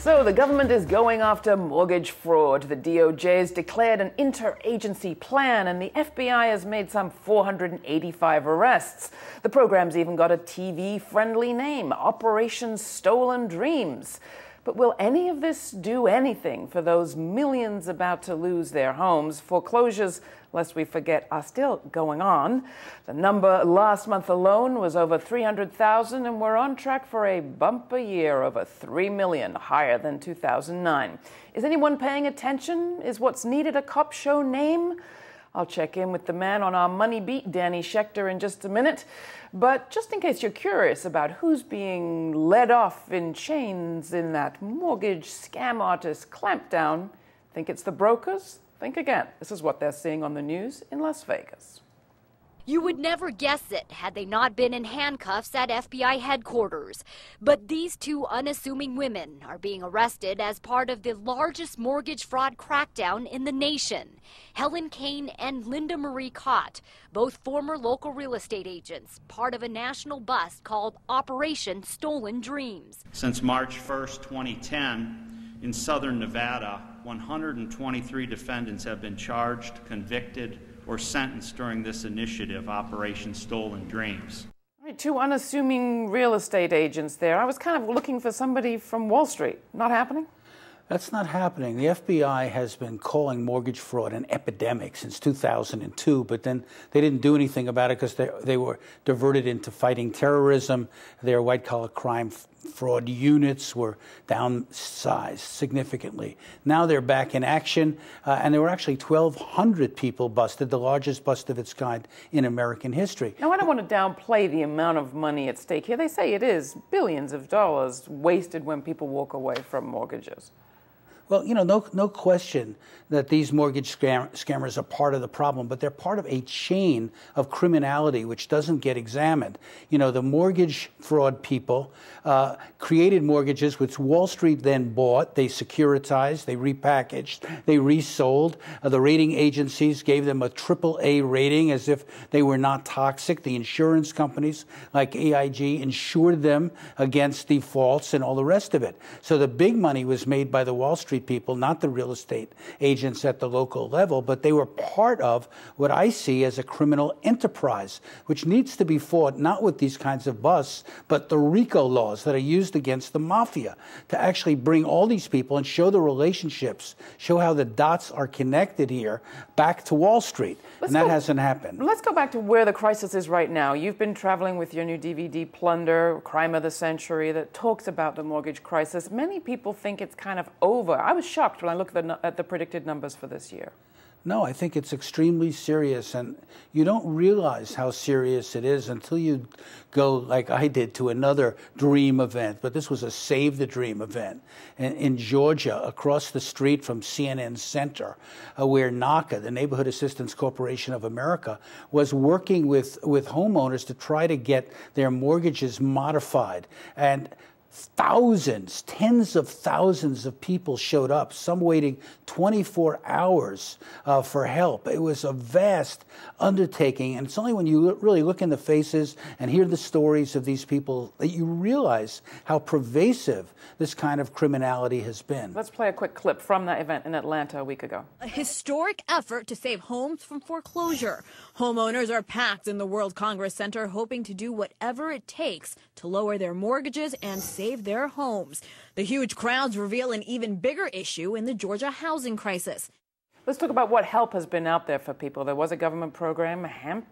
So the government is going after mortgage fraud. The DOJ has declared an interagency plan, and the FBI has made some 485 arrests. The program's even got a TV-friendly name, Operation Stolen Dreams. But will any of this do anything for those millions about to lose their homes? Foreclosures, lest we forget, are still going on. The number last month alone was over 300,000, and we're on track for a bumper year, over 3 million, higher than 2009. Is anyone paying attention? Is what's needed a cop show name? I'll check in with the man on our money beat, Danny Schechter, in just a minute. But just in case you're curious about who's being led off in chains in that mortgage scam artist clampdown, think it's the brokers? Think again. This is what they're seeing on the news in Las Vegas. You would never guess it had they not been in handcuffs at FBI headquarters. But these two unassuming women are being arrested as part of the largest mortgage fraud crackdown in the nation. Helen Kane and Linda Marie Cott, both former local real estate agents, part of a national bust called Operation Stolen Dreams. Since March 1st, 2010, in southern Nevada, 123 defendants have been charged, convicted, or sentenced during this initiative, Operation Stolen Dreams. Right, two unassuming real estate agents there. I was kind of looking for somebody from Wall Street. Not happening? That's not happening. The FBI has been calling mortgage fraud an epidemic since 2002, but then they didn't do anything about it because they were diverted into fighting terrorism. Their white-collar crime fraud units were downsized significantly. Now they're back in action, and there were actually 1,200 people busted, the largest bust of its kind in American history. Now, I don't want to downplay the amount of money at stake here. They say it is billions of dollars wasted when people walk away from mortgages. Well, you know, no question that these mortgage scammers are part of the problem, but they're part of a chain of criminality which doesn't get examined. You know, the mortgage fraud people created mortgages which Wall Street then bought. They securitized, they repackaged, they resold. The rating agencies gave them a AAA rating as if they were not toxic. The insurance companies like AIG insured them against defaults and all the rest of it. So the big money was made by the Wall Street people, not the real estate agents at the local level, but they were part of what I see as a criminal enterprise, which needs to be fought not with these kinds of busts, but the RICO laws that are used against the mafia to actually bring all these people and show the relationships, show how the dots are connected here back to Wall Street. And that hasn't happened. Let's go back to where the crisis is right now. You've been traveling with your new DVD, Plunder, Crime of the Century, that talks about the mortgage crisis. Many people think it's kind of over. I was shocked when I looked at the predicted numbers for this year. No, I think it's extremely serious, and you don't realize how serious it is until you go, like I did, to another dream event. But this was a Save the Dream event in Georgia, across the street from CNN Center, where NACA, the Neighborhood Assistance Corporation of America, was working with homeowners to try to get their mortgages modified. And thousands, tens of thousands of people showed up, some waiting 24 hours for help. It was a vast undertaking, and it's only when you really look in the faces and hear the stories of these people that you realize how pervasive this kind of criminality has been. Let's play a quick clip from that event in Atlanta a week ago. A historic effort to save homes from foreclosure. Homeowners are packed in the World Congress Center, hoping to do whatever it takes to lower their mortgages and save their homes. The huge crowds reveal an even bigger issue in the Georgia housing crisis. Let's talk about what help has been out there for people. There was a government program, home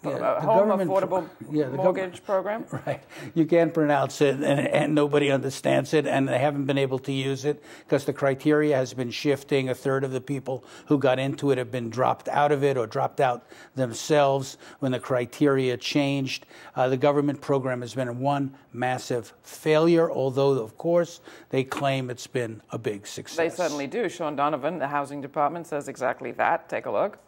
affordable mortgage program. Right. You can't pronounce it, and nobody understands it, and they haven't been able to use it because the criteria has been shifting. A third of the people who got into it have been dropped out of it or dropped out themselves when the criteria changed. The government program has been one massive failure, although, of course, they claim it's been a big success. They certainly do. Sean Donovan, the Housing Department, says exactly that. Take a look.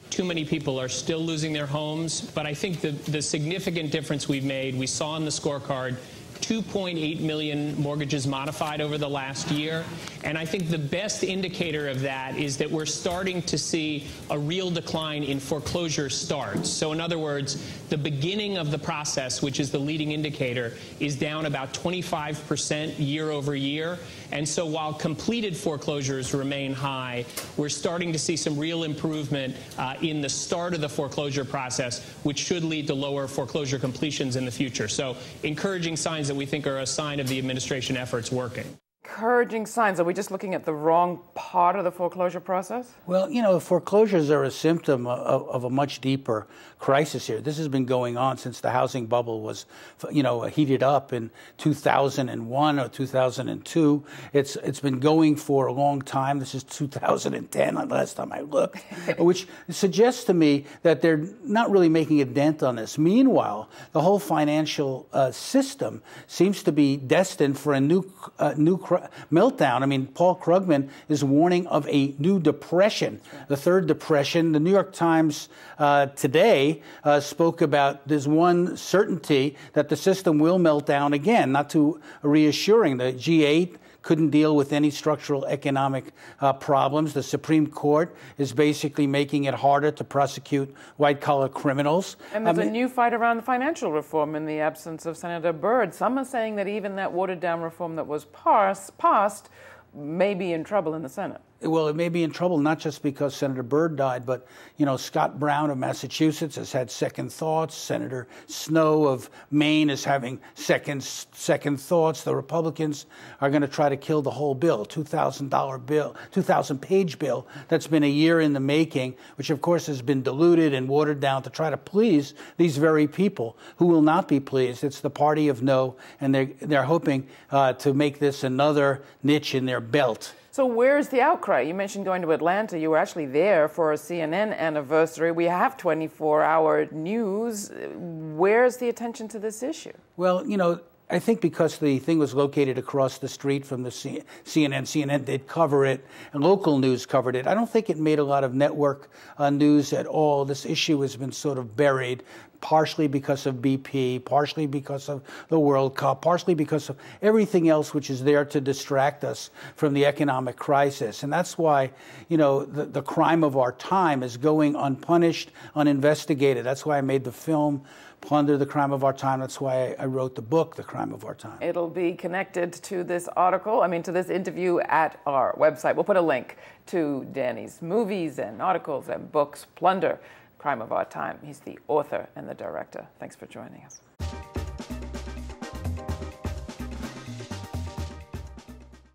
Too many people are still losing their homes, but I think the significant difference we've made, we saw on the scorecard, 2.8 million mortgages modified over the last year. And I think the best indicator of that is that we're starting to see a real decline in foreclosure starts. So in other words, the beginning of the process, which is the leading indicator, is down about 25% year over year. And so while completed foreclosures remain high, we're starting to see some real improvement in the start of the foreclosure process, which should lead to lower foreclosure completions in the future. So encouraging signs that we think are a sign of the administration efforts working. Encouraging signs. Are we just looking at the wrong part of the foreclosure process? Well, you know, foreclosures are a symptom of a much deeper crisis here. This has been going on since the housing bubble was, you know, heated up in 2001 or 2002. It's been going for a long time. This is 2010, last time I looked, which suggests to me that they're not really making a dent on this. Meanwhile, the whole financial system seems to be destined for a new meltdown. I mean, Paul Krugman is warning of a new depression, the third depression. The New York Times today spoke about there's one certainty that the system will melt down again, not too reassuring. The G8 couldn't deal with any structural economic problems. The Supreme Court is basically making it harder to prosecute white-collar criminals. And there's a new fight around the financial reform in the absence of Senator Byrd. Some are saying that even that watered-down reform that was passed may be in trouble in the Senate. Well, it may be in trouble not just because Senator Byrd died, but, you know, Scott Brown of Massachusetts has had second thoughts. Senator Snowe of Maine is having second thoughts. The Republicans are going to try to kill the whole bill, $2,000 bill, 2,000-page bill that's been a year in the making, which, of course, has been diluted and watered down to try to please these very people who will not be pleased. It's the party of no, and they're hoping to make this another niche in their belt. So where's the outcry? You mentioned going to Atlanta. You were actually there for a CNN anniversary. We have 24-hour news. Where's the attention to this issue? Well, you know, I think because the thing was located across the street from the CNN. CNN did cover it, and local news covered it. I don't think it made a lot of network news at all. This issue has been sort of buried, partially because of BP, partially because of the World Cup, partially because of everything else which is there to distract us from the economic crisis. And that's why, you know, the crime of our time is going unpunished, uninvestigated. That's why I made the film Plunder, The Crime of Our Time. That's why I wrote the book, The Crime of Our Time. It'll be connected to this article, to this interview at our website. We'll put a link to Danny's movies and articles and books, Plunder, Crime of Our Time. He's the author and the director. Thanks for joining us.